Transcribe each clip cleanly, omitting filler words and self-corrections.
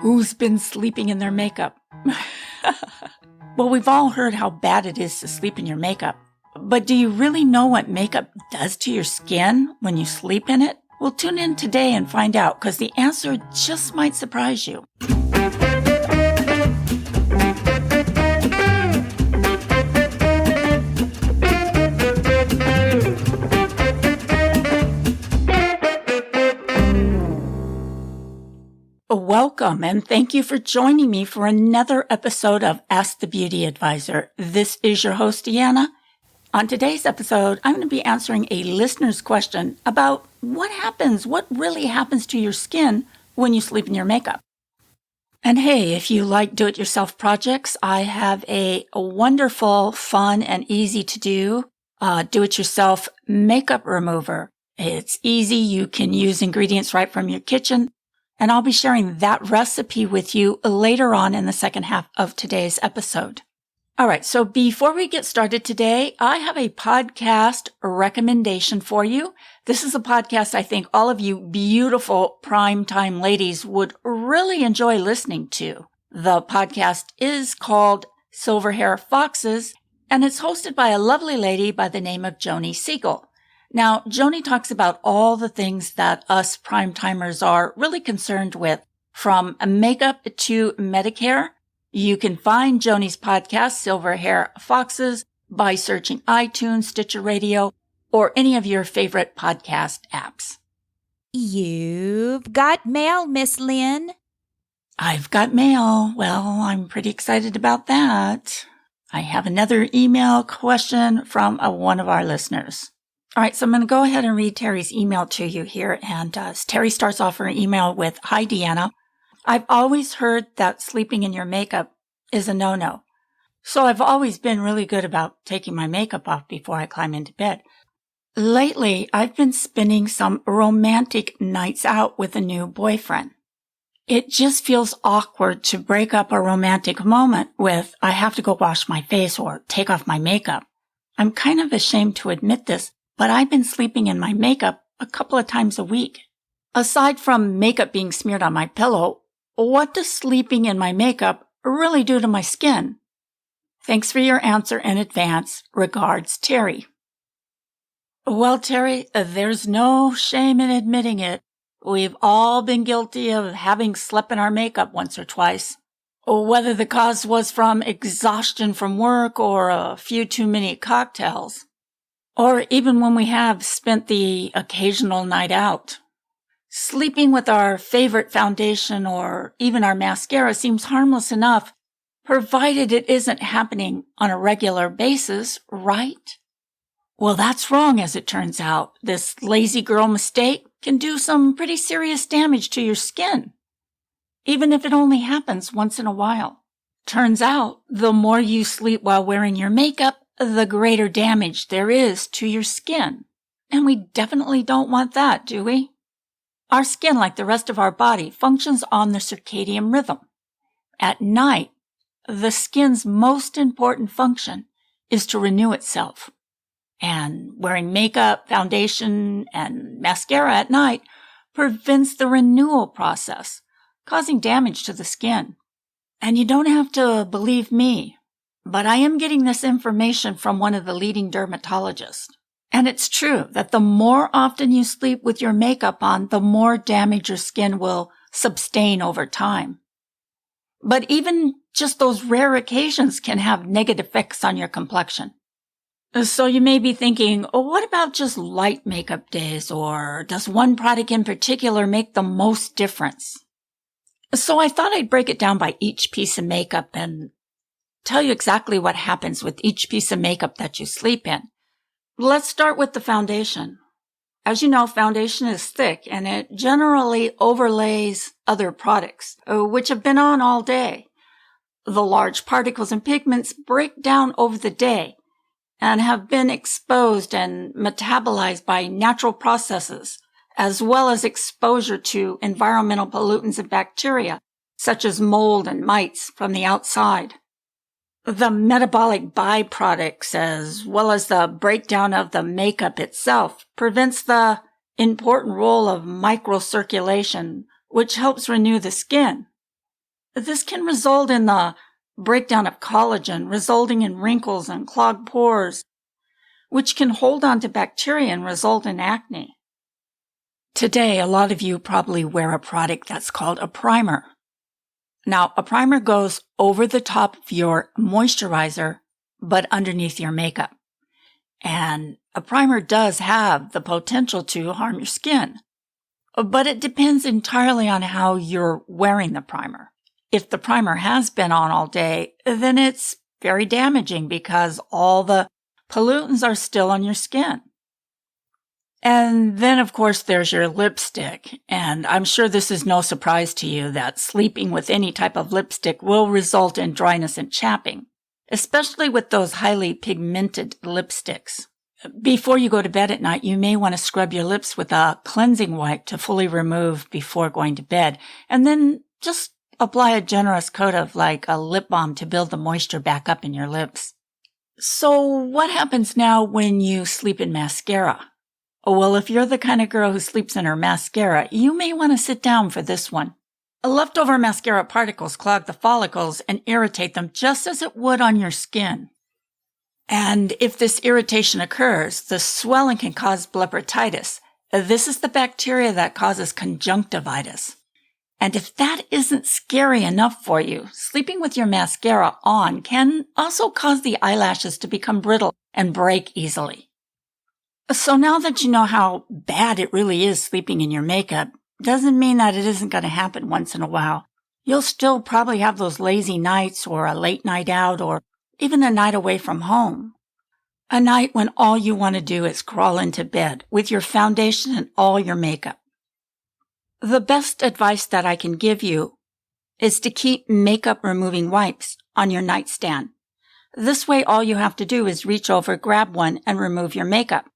Who's been sleeping in their makeup? Well, we've all heard how bad it is to sleep in your makeup. But do you really know what makeup does to your skin when you sleep in it? Well, tune in today and find out, because the answer just might surprise you. Welcome, and thank you for joining me for another episode of Ask the Beauty Advisor. This is your host, Deanna. On today's episode, I'm going to be answering a listener's question about what really happens to your skin when you sleep in your makeup. And hey, if you like do-it-yourself projects, I have a wonderful, fun, and easy to do do-it-yourself makeup remover. It's easy. You can use ingredients right from your kitchen. And I'll be sharing that recipe with you later on in the second half of today's episode. All right, so before we get started today, I have a podcast recommendation for you. This is a podcast I think all of you beautiful primetime ladies would really enjoy listening to. The podcast is called Silver Hair Foxes, and it's hosted by a lovely lady by the name of Joni Siegel. Now, Joni talks about all the things that us primetimers are really concerned with, from makeup to Medicare. You can find Joni's podcast, Silver Hair Foxes, by searching iTunes, Stitcher Radio, or any of your favorite podcast apps. You've got mail, Miss Lynn. I've got mail. Well, I'm pretty excited about that. I have another email question from one of our listeners. All right, so I'm going to go ahead and read Terry's email to you here. And Terry starts off her email with, "Hi, Deanna. I've always heard that sleeping in your makeup is a no-no. So I've always been really good about taking my makeup off before I climb into bed. Lately, I've been spending some romantic nights out with a new boyfriend. It just feels awkward to break up a romantic moment with, I have to go wash my face or take off my makeup. I'm kind of ashamed to admit this, but I've been sleeping in my makeup a couple of times a week. Aside from makeup being smeared on my pillow, what does sleeping in my makeup really do to my skin? Thanks for your answer in advance. Regards, Terry." Well, Terry, there's no shame in admitting it. We've all been guilty of having slept in our makeup once or twice. Whether the cause was from exhaustion from work or a few too many cocktails. Or even when we have spent the occasional night out. Sleeping with our favorite foundation or even our mascara seems harmless enough, provided it isn't happening on a regular basis, right? Well, that's wrong, as it turns out. This lazy girl mistake can do some pretty serious damage to your skin, even if it only happens once in a while. Turns out, the more you sleep while wearing your makeup, the greater damage there is to your skin. And we definitely don't want that, do we? Our skin, like the rest of our body, functions on the circadian rhythm. At night, the skin's most important function is to renew itself. And wearing makeup, foundation, and mascara at night prevents the renewal process, causing damage to the skin. And you don't have to believe me, but I am getting this information from one of the leading dermatologists. And it's true that the more often you sleep with your makeup on, the more damage your skin will sustain over time. But even just those rare occasions can have negative effects on your complexion. So you may be thinking, what about just light makeup days, or does one product in particular make the most difference? So I thought I'd break it down by each piece of makeup and tell you exactly what happens with each piece of makeup that you sleep in. Let's start with the foundation. As you know, foundation is thick and it generally overlays other products, which have been on all day. The large particles and pigments break down over the day and have been exposed and metabolized by natural processes, as well as exposure to environmental pollutants and bacteria, such as mold and mites from the outside. The metabolic byproducts, as well as the breakdown of the makeup itself, prevents the important role of microcirculation, which helps renew the skin. This can result in the breakdown of collagen, resulting in wrinkles and clogged pores, which can hold on to bacteria and result in acne. Today, a lot of you probably wear a product that's called a primer. Now, a primer goes over the top of your moisturizer, but underneath your makeup. And a primer does have the potential to harm your skin. But it depends entirely on how you're wearing the primer. If the primer has been on all day, then it's very damaging because all the pollutants are still on your skin. And then, of course, there's your lipstick. And I'm sure this is no surprise to you that sleeping with any type of lipstick will result in dryness and chapping, especially with those highly pigmented lipsticks. Before you go to bed at night, you may want to scrub your lips with a cleansing wipe to fully remove before going to bed. And then just apply a generous coat of like a lip balm to build the moisture back up in your lips. So what happens now when you sleep in mascara? Well, if you're the kind of girl who sleeps in her mascara, you may want to sit down for this one. Leftover mascara particles clog the follicles and irritate them just as it would on your skin. And if this irritation occurs, the swelling can cause blepharitis. This is the bacteria that causes conjunctivitis. And if that isn't scary enough for you, sleeping with your mascara on can also cause the eyelashes to become brittle and break easily. So now that you know how bad it really is sleeping in your makeup, doesn't mean that it isn't going to happen once in a while. You'll still probably have those lazy nights or a late night out or even a night away from home. A night when all you want to do is crawl into bed with your foundation and all your makeup. The best advice that I can give you is to keep makeup removing wipes on your nightstand. This way all you have to do is reach over, grab one, and remove your makeup.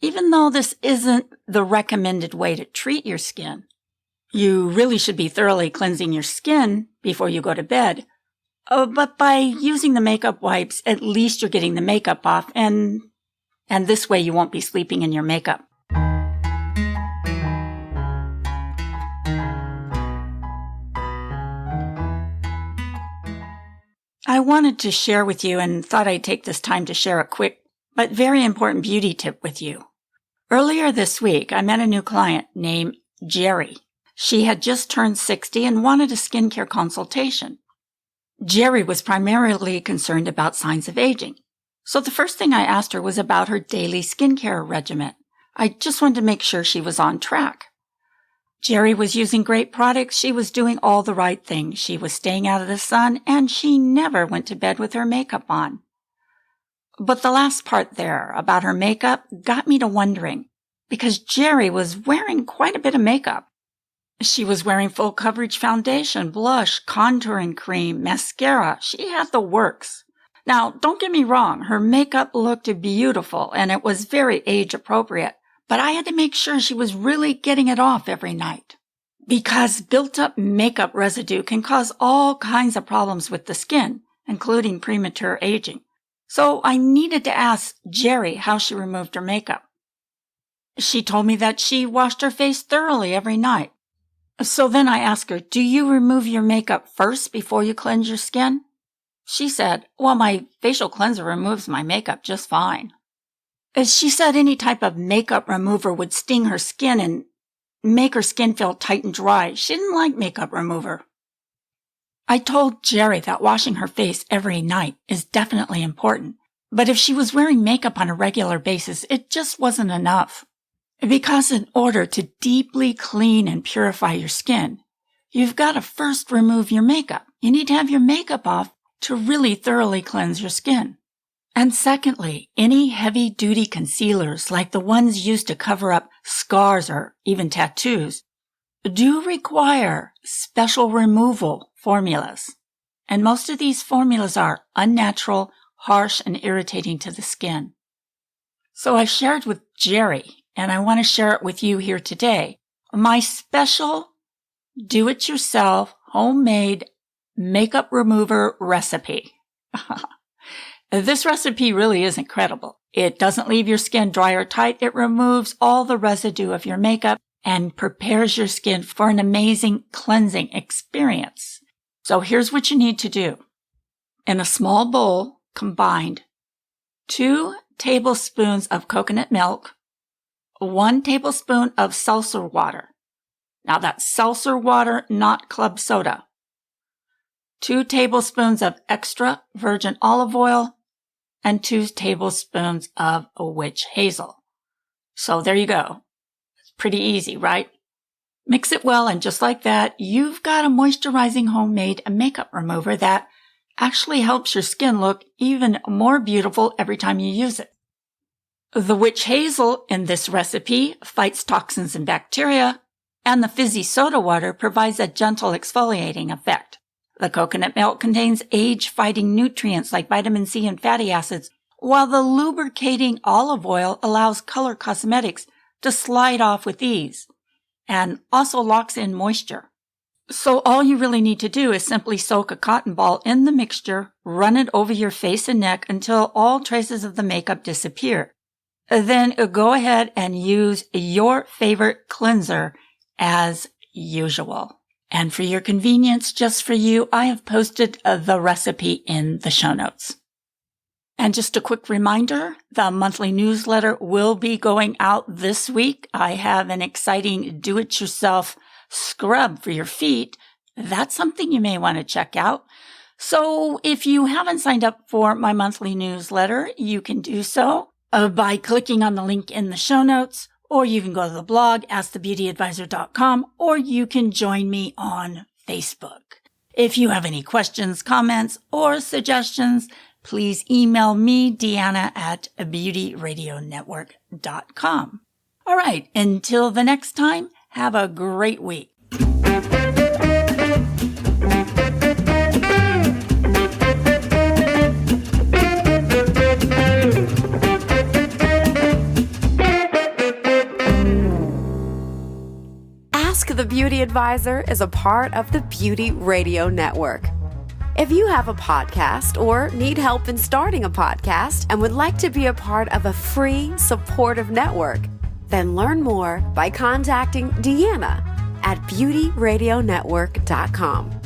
Even though this isn't the recommended way to treat your skin, you really should be thoroughly cleansing your skin before you go to bed. But by using the makeup wipes, at least you're getting the makeup off, and this way you won't be sleeping in your makeup. I wanted to share with you and thought I'd take this time to share a quick but very important beauty tip with you. Earlier this week, I met a new client named Jerry. She had just turned 60 and wanted a skincare consultation. Jerry was primarily concerned about signs of aging. So the first thing I asked her was about her daily skincare regimen. I just wanted to make sure she was on track. Jerry was using great products. She was doing all the right things. She was staying out of the sun, and she never went to bed with her makeup on. But the last part there about her makeup got me to wondering, because Jerry was wearing quite a bit of makeup. She was wearing full coverage foundation, blush, contouring cream, mascara. She had the works. Now, don't get me wrong, her makeup looked beautiful and it was very age appropriate, but I had to make sure she was really getting it off every night. Because built-up makeup residue can cause all kinds of problems with the skin, including premature aging. So I needed to ask Jerry how she removed her makeup. She told me that she washed her face thoroughly every night. So then I asked her, do you remove your makeup first before you cleanse your skin? She said, well, my facial cleanser removes my makeup just fine. She said any type of makeup remover would sting her skin and make her skin feel tight and dry. She didn't like makeup remover. I told Jerry that washing her face every night is definitely important, but if she was wearing makeup on a regular basis, it just wasn't enough. Because in order to deeply clean and purify your skin, you've got to first remove your makeup. You need to have your makeup off to really thoroughly cleanse your skin. And secondly, any heavy-duty concealers like the ones used to cover up scars or even tattoos do require special removal formulas. And most of these formulas are unnatural, harsh, and irritating to the skin. So I shared with Jerry, and I want to share it with you here today, my special do-it-yourself homemade makeup remover recipe. This recipe really is incredible. It doesn't leave your skin dry or tight. It removes all the residue of your makeup and prepares your skin for an amazing cleansing experience. So here's what you need to do. In a small bowl, combine 2 tablespoons of coconut milk, 1 tablespoon of seltzer water. Now that's seltzer water, not club soda. 2 tablespoons of extra virgin olive oil, and 2 tablespoons of witch hazel. So there you go. It's pretty easy, right? Mix it well, and just like that, you've got a moisturizing homemade makeup remover that actually helps your skin look even more beautiful every time you use it. The witch hazel in this recipe fights toxins and bacteria, and the fizzy soda water provides a gentle exfoliating effect. The coconut milk contains age-fighting nutrients like vitamin C and fatty acids, while the lubricating olive oil allows color cosmetics to slide off with ease, and also locks in moisture. So all you really need to do is simply soak a cotton ball in the mixture, run it over your face and neck until all traces of the makeup disappear. Then go ahead and use your favorite cleanser as usual. And for your convenience, just for you, I have posted the recipe in the show notes. And just a quick reminder, the monthly newsletter will be going out this week. I have an exciting do-it-yourself scrub for your feet. That's something you may want to check out. So if you haven't signed up for my monthly newsletter, you can do so by clicking on the link in the show notes, or you can go to the blog, askthebeautyadvisor.com, or you can join me on Facebook. If you have any questions, comments, or suggestions, please email me, Deanna, at beautyradionetwork.com. All right, until the next time, have a great week. The Beauty Advisor is a part of the Beauty Radio Network. If you have a podcast or need help in starting a podcast and would like to be a part of a free, supportive network, then learn more by contacting Deanna at beautyradionetwork.com.